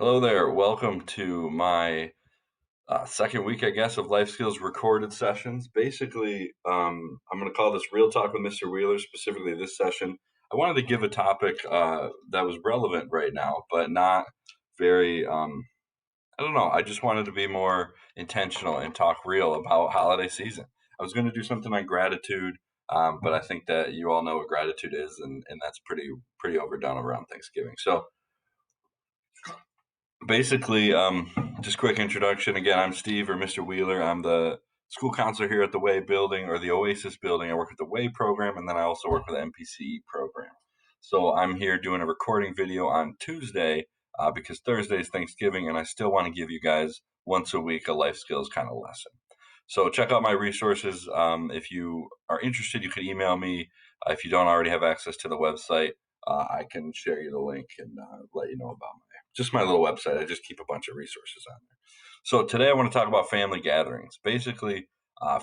Hello there. Welcome to my second week, I guess, of Life Skills recorded sessions. Basically, I'm going to call this Real Talk with Mr. Wheeler, specifically this session. I wanted to give a topic that was relevant right now, but not very, I don't know. I just wanted to be more intentional and talk real about holiday season. I was going to do something on gratitude, but I think that you all know what gratitude is, and that's pretty overdone around Thanksgiving. So basically, just quick introduction. Again, I'm Steve or Mr. Wheeler. I'm the school counselor here at the Way building or the Oasis building. I work with the Way program, and then I also work with the MPCE program. So I'm here doing a recording video on Tuesday because Thursday is Thanksgiving, and I still want to give you guys once a week a life skills kind of lesson. So check out my resources. If you are interested, you can email me. If you don't already have access to the website, I can share you the link and let you know about just my little website. I just keep a bunch of resources on there. So today I want to talk about family gatherings. Basically,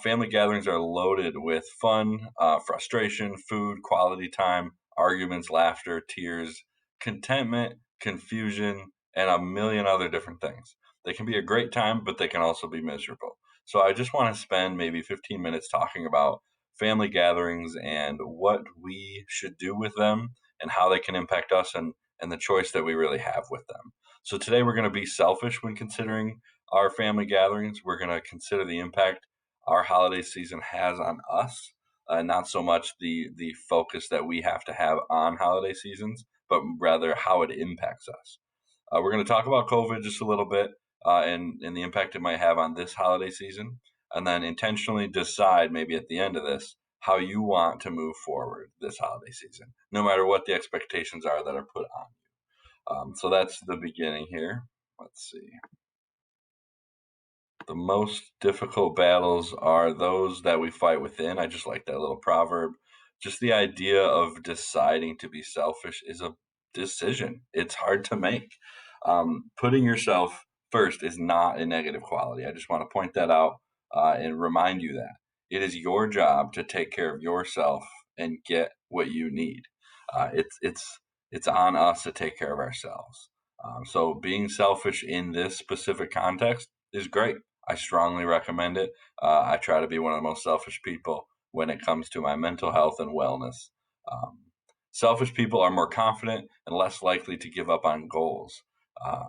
family gatherings are loaded with fun, frustration, food, quality time, arguments, laughter, tears, contentment, confusion, and a million other different things. They can be a great time, but they can also be miserable. So I just want to spend maybe 15 minutes talking about family gatherings and what we should do with them and how they can impact us and the choice that we really have with them. So today we're going to be selfish when considering our family gatherings. We're going to consider the impact our holiday season has on us, not so much the focus that we have to have on holiday seasons, but rather how it impacts us. We're going to talk about COVID just a little bit and the impact it might have on this holiday season, and then intentionally decide maybe at the end of this how you want to move forward this holiday season, no matter what the expectations are that are put on you. So that's the beginning here. Let's see. The most difficult battles are those that we fight within. I just like that little proverb. Just the idea of deciding to be selfish is a decision. It's hard to make. Putting yourself first is not a negative quality. I just want to point that out and remind you that it is your job to take care of yourself and get what you need. It's on us to take care of ourselves. So being selfish in this specific context is great. I strongly recommend it. I try to be one of the most selfish people when it comes to my mental health and wellness. Um, Selfish people are more confident and less likely to give up on goals.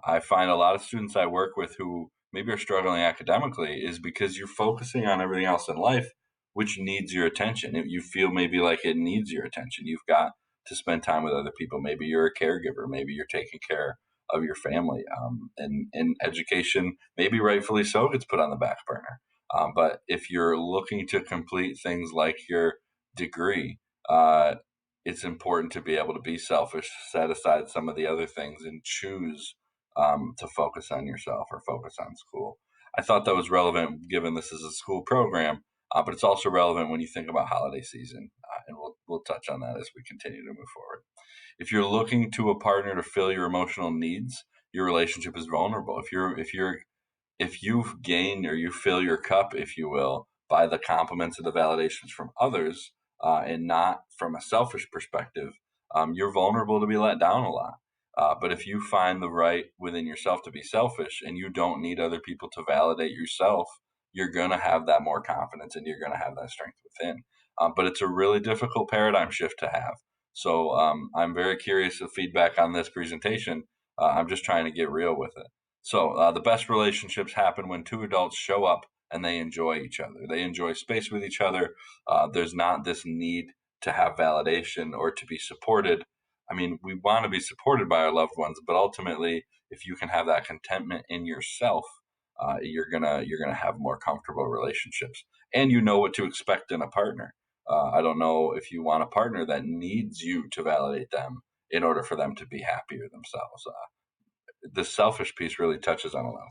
I find a lot of students I work with who maybe are struggling academically is because you're focusing on everything else in life, which needs your attention. If you feel maybe like it needs your attention, you've got to spend time with other people. Maybe you're a caregiver. Maybe you're taking care of your family. And education, maybe rightfully so, gets put on the back burner. But if you're looking to complete things like your degree, it's important to be able to be selfish, set aside some of the other things, and choose to focus on yourself or focus on school. I thought that was relevant given this is a school program, but it's also relevant when you think about holiday season, and we'll touch on that as we continue to move forward. If you're looking to a partner to fill your emotional needs, your relationship is vulnerable. If you've gained or you fill your cup, if you will, by the compliments and the validations from others, and not from a selfish perspective, you're vulnerable to be let down a lot. But if you find the right within yourself to be selfish and you don't need other people to validate yourself, you're going to have that more confidence and you're going to have that strength within. But it's a really difficult paradigm shift to have. So I'm very curious of feedback on this presentation. I'm just trying to get real with it. So the best relationships happen when two adults show up and they enjoy each other. They enjoy space with each other. There's not this need to have validation or to be supported. I mean, we want to be supported by our loved ones, but ultimately, if you can have that contentment in yourself, you're gonna have more comfortable relationships, and you know what to expect in a partner. I don't know if you want a partner that needs you to validate them in order for them to be happier themselves. The selfish piece really touches on a lot.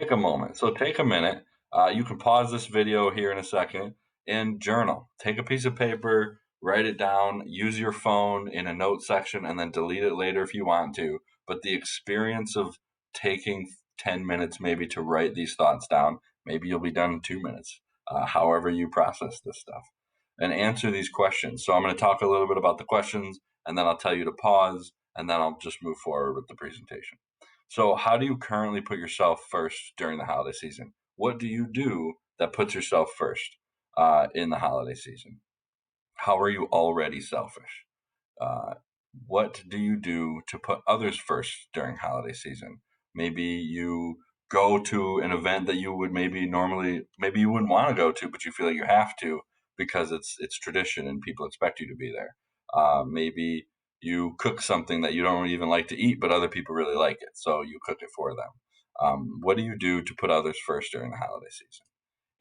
Take a moment. So take a minute. You can pause this video here in a second and journal. Take a piece of paper, write it down, use your phone in a note section, and then delete it later if you want to. But the experience of taking 10 minutes maybe to write these thoughts down, maybe you'll be done in 2 minutes, however you process this stuff, and answer these questions. So I'm going to talk a little bit about the questions, and then I'll tell you to pause, and then I'll just move forward with the presentation. So, how do you currently put yourself first during the holiday season? What do you do that puts yourself first in the holiday season? How are you already selfish? Uh, what do you do to put others first during holiday season? Maybe you go to an event that you would maybe you wouldn't want to go to, but you feel like you have to because it's tradition and people expect you to be there. Maybe you cook something that you don't even like to eat, but other people really like it, so you cook it for them. What do you do to put others first during the holiday season?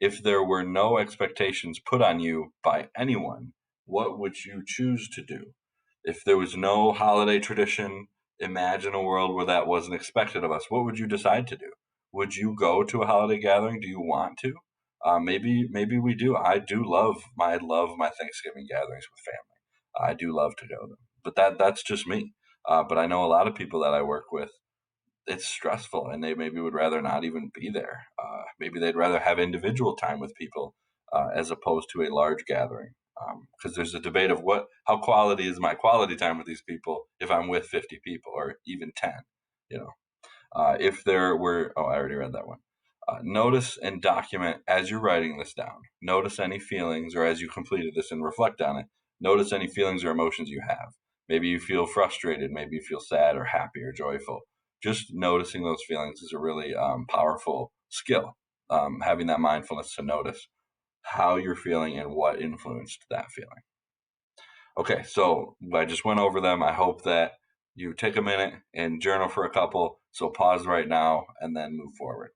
If there were no expectations put on you by anyone, what would you choose to do? If there was no holiday tradition, imagine a world where that wasn't expected of us. What would you decide to do? Would you go to a holiday gathering? Do you want to? Maybe we do. I love my Thanksgiving gatherings with family. I do love to go to them, but that's just me. But I know a lot of people that I work with, it's stressful and they maybe would rather not even be there. Maybe they'd rather have individual time with people as opposed to a large gathering. Because there's a debate of how quality is my quality time with these people if I'm with 50 people or even 10, you know. If there were, oh, I already read that one. Notice and document as you're writing this down. Notice any feelings, or as you completed this and reflect on it, notice any feelings or emotions you have. Maybe you feel frustrated, maybe you feel sad or happy or joyful. Just noticing those feelings is a really powerful skill. Having that mindfulness to notice how you're feeling and what influenced that feeling. Okay, so I just went over them. I hope that you take a minute and journal for a couple. So pause right now and then move forward.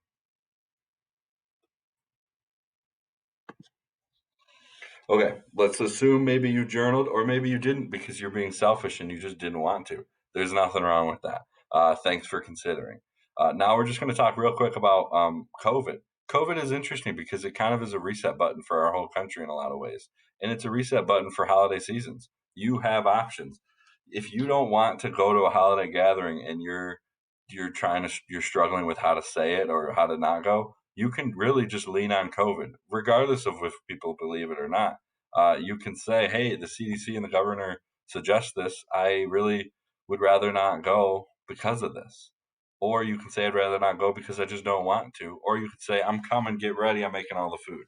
Okay, let's assume maybe you journaled or maybe you didn't because you're being selfish and you just didn't want to. There's nothing wrong with that. Thanks for considering. Now we're just going to talk real quick about COVID. COVID is interesting because it kind of is a reset button for our whole country in a lot of ways. And it's a reset button for holiday seasons. You have options. If you don't want to go to a holiday gathering and you're struggling with how to say it or how to not go, you can really just lean on COVID, regardless of if people believe it or not. You can say, hey, the CDC and the governor suggest this. I really would rather not go because of this. Or you can say, I'd rather not go because I just don't want to. Or you could say, I'm coming, get ready, I'm making all the food.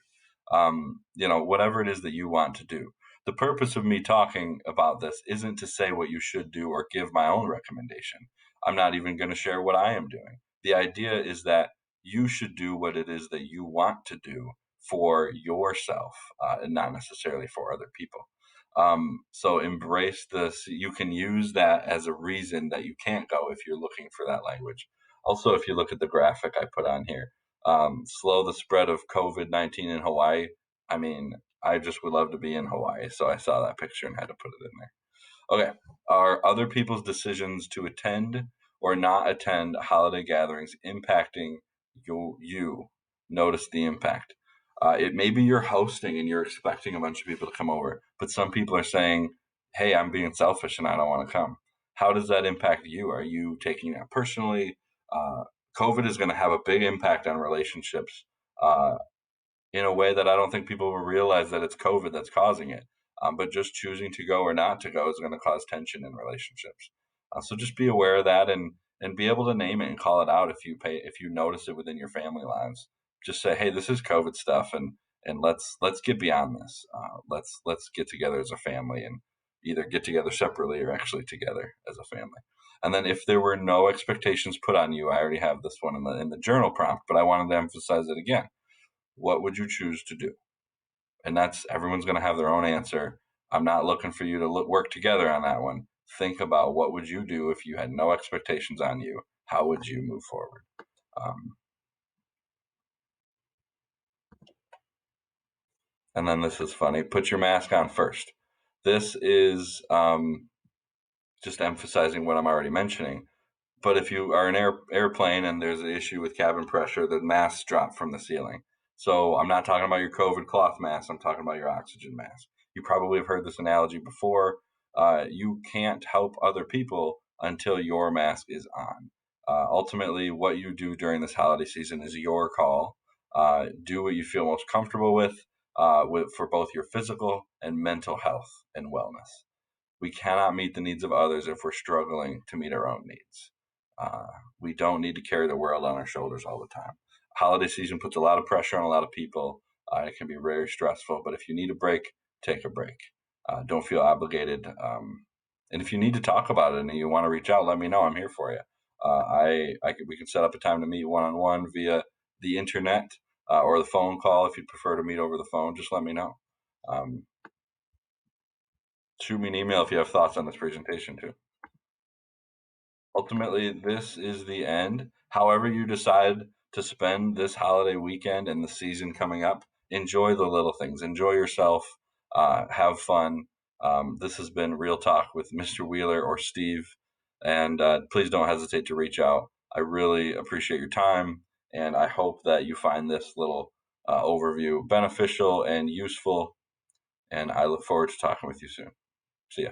Whatever it is that you want to do. The purpose of me talking about this isn't to say what you should do or give my own recommendation. I'm not even going to share what I am doing. The idea is that you should do what it is that you want to do for yourself and not necessarily for other people. So embrace this. You can use that as a reason that you can't go if you're looking for that language. Also, if you look at the graphic I put on here, slow the spread of COVID-19 in Hawaii. I mean, I just would love to be in Hawaii. So I saw that picture and had to put it in there. Okay. Are other people's decisions to attend or not attend holiday gatherings impacting you? Notice the impact. It may be you're hosting and you're expecting a bunch of people to come over, but some people are saying, hey, I'm being selfish and I don't want to come. How does that impact you? Are you taking that personally? Uh, COVID is going to have a big impact on relationships. Uh, in a way that I don't think people will realize that it's COVID that's causing it. But just choosing to go or not to go is going to cause tension in relationships. So just be aware of that and be able to name it and call it out if you notice it within your family lives. Just say, hey, this is COVID stuff, and let's get beyond this. Let's get together as a family and either get together separately or actually together as a family. And then if there were no expectations put on you, I already have this one in the journal prompt, but I wanted to emphasize it again. What would you choose to do? And that's everyone's going to have their own answer. I'm not looking for you to work together on that one. Think about what would you do if you had no expectations on you? How would you move forward? Um, and then this is funny. Put your mask on first. This is just emphasizing what I'm already mentioning. But if you are an airplane and there's an issue with cabin pressure, the masks drop from the ceiling. So I'm not talking about your COVID cloth mask. I'm talking about your oxygen mask. You probably have heard this analogy before. You can't help other people until your mask is on. Ultimately, what you do during this holiday season is your call. Do what you feel most comfortable with for both your physical and mental health and wellness. We cannot meet the needs of others if we're struggling to meet our own needs. Uh, we don't need to carry the world on our shoulders all the time. Holiday season puts a lot of pressure on a lot of people. It can be very stressful, but if you need a break, take a break. Don't feel obligated. And if you need to talk about it and you want to reach out, let me know. I'm here for you. We can set up a time to meet one on one via the internet or the phone call. If you'd prefer to meet over the phone, just let me know. Um, Shoot me an email if you have thoughts on this presentation too. Ultimately, this is the end. However, you decide to spend this holiday weekend and the season coming up, enjoy the little things, enjoy yourself, have fun. This has been Real Talk with Mr. Wheeler or Steve, and please don't hesitate to reach out. I really appreciate your time, and I hope that you find this little overview beneficial and useful. And I look forward to talking with you soon. See ya.